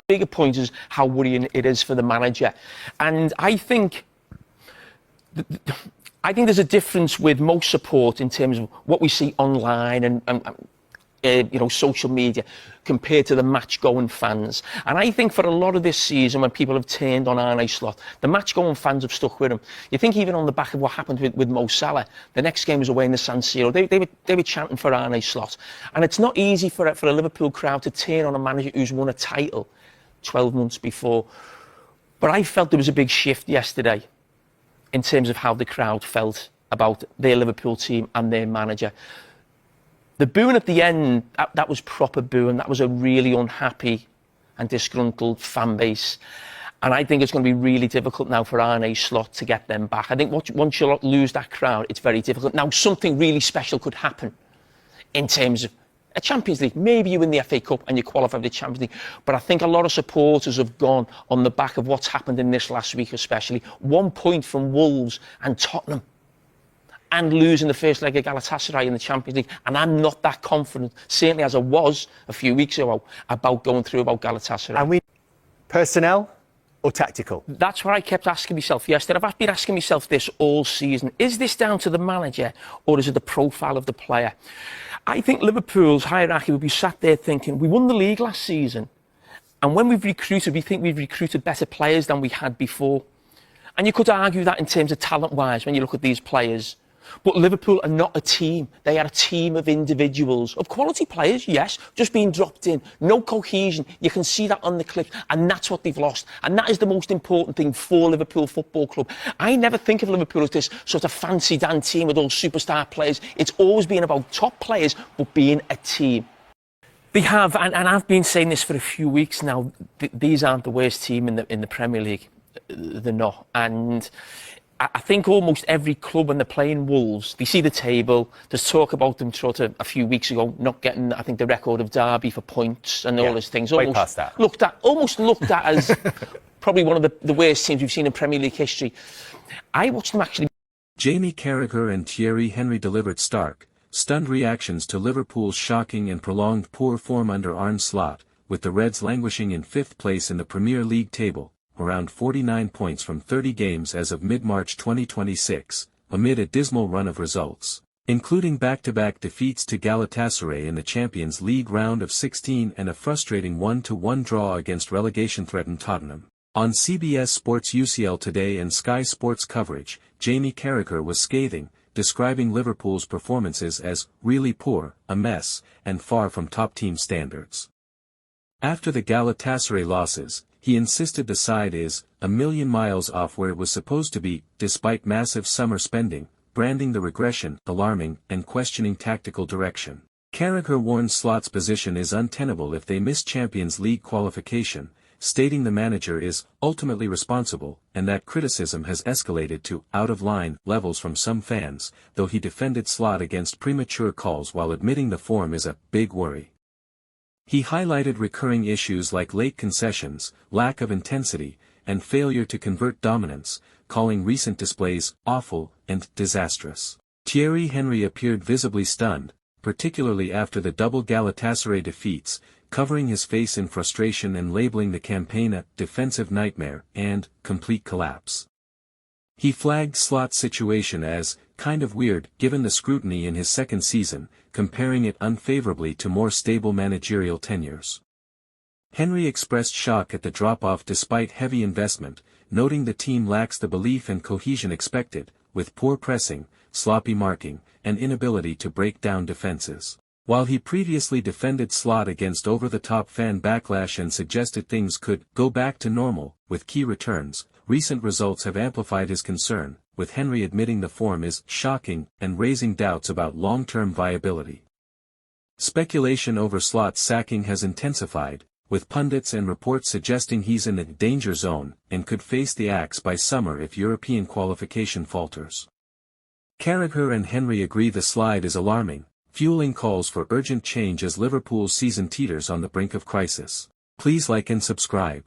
bigger point is how worrying it is for the manager. And I think there's a difference with most support in terms of what we see online and social media compared to the match-going fans. And I think for a lot of this season, when people have turned on Arne Slot, the match-going fans have stuck with him. You think even on the back of what happened with Mo Salah, the next game was away in the San Siro, they were chanting for Arne Slot. And it's not easy for a Liverpool crowd to turn on a manager who's won a title 12 months before. But I felt there was a big shift yesterday in terms of how the crowd felt about their Liverpool team and their manager. The booing at the end, that was proper booing. That was a really unhappy and disgruntled fan base. And I think it's going to be really difficult now for Arne Slot to get them back. I think once you lose that crowd, it's very difficult. Now, something really special could happen in terms of a Champions League. Maybe you win the FA Cup and you qualify for the Champions League. But I think a lot of supporters have gone on the back of what's happened in this last week, especially. 1 point from Wolves and Tottenham, and losing the first leg of Galatasaray in the Champions League. And I'm not that confident, certainly as I was a few weeks ago, about going through about Galatasaray. And we personnel or tactical? That's what I kept asking myself yesterday. I've been asking myself this all season. Is this down to the manager or is it the profile of the player? I think Liverpool's hierarchy would be sat there thinking, we won the league last season. And when we've recruited, we think we've recruited better players than we had before. And you could argue that in terms of talent-wise when you look at these players. But Liverpool are not a team. They are a team of individuals, of quality players, yes, just being dropped in. No cohesion. You can see that on the clip, and that's what they've lost. And that is the most important thing for Liverpool Football Club. I never think of Liverpool as this sort of fancy-dan team with all superstar players. It's always been about top players, but being a team. They have, and I've been saying this for a few weeks now, these aren't the worst team in the Premier League. They're not. And I think almost every club, when they're playing Wolves, they see the table. There's talk about them sort of a few weeks ago not getting, I think, the record of Derby for points and all those things. Way past that. Almost looked at as probably one of the worst teams we've seen in Premier League history. I watched them actually. Jamie Carragher and Thierry Henry delivered stark, stunned reactions to Liverpool's shocking and prolonged poor form under Arne Slot, with the Reds languishing in 5th place in the Premier League table, around 49 points from 30 games as of mid-March 2026, amid a dismal run of results, including back-to-back defeats to Galatasaray in the Champions League round of 16 and a frustrating 1-1 draw against relegation-threatened Tottenham. On CBS Sports UCL Today and Sky Sports coverage, Jamie Carragher was scathing, describing Liverpool's performances as really poor, a mess, and far from top-team standards. After the Galatasaray losses, he insisted the side is a million miles off where it was supposed to be, despite massive summer spending, branding the regression alarming and questioning tactical direction. Carragher warned Slot's position is untenable if they miss Champions League qualification, stating the manager is ultimately responsible, and that criticism has escalated to out-of-line levels from some fans, though he defended Slot against premature calls while admitting the form is a big worry. He highlighted recurring issues like late concessions, lack of intensity, and failure to convert dominance, calling recent displays awful and disastrous. Thierry Henry appeared visibly stunned, particularly after the double Galatasaray defeats, covering his face in frustration and labeling the campaign a defensive nightmare and complete collapse. He flagged Slot's situation as kind of weird given the scrutiny in his second season, comparing it unfavorably to more stable managerial tenures. Henry expressed shock at the drop-off despite heavy investment, noting the team lacks the belief and cohesion expected, with poor pressing, sloppy marking, and inability to break down defenses. While he previously defended Slot against over-the-top fan backlash and suggested things could go back to normal, with key returns, recent results have amplified his concern, with Henry admitting the form is shocking and raising doubts about long-term viability. Speculation over Slot's sacking has intensified, with pundits and reports suggesting he's in the danger zone and could face the axe by summer if European qualification falters. Carragher and Henry agree the slide is alarming, fueling calls for urgent change as Liverpool's season teeters on the brink of crisis. Please like and subscribe.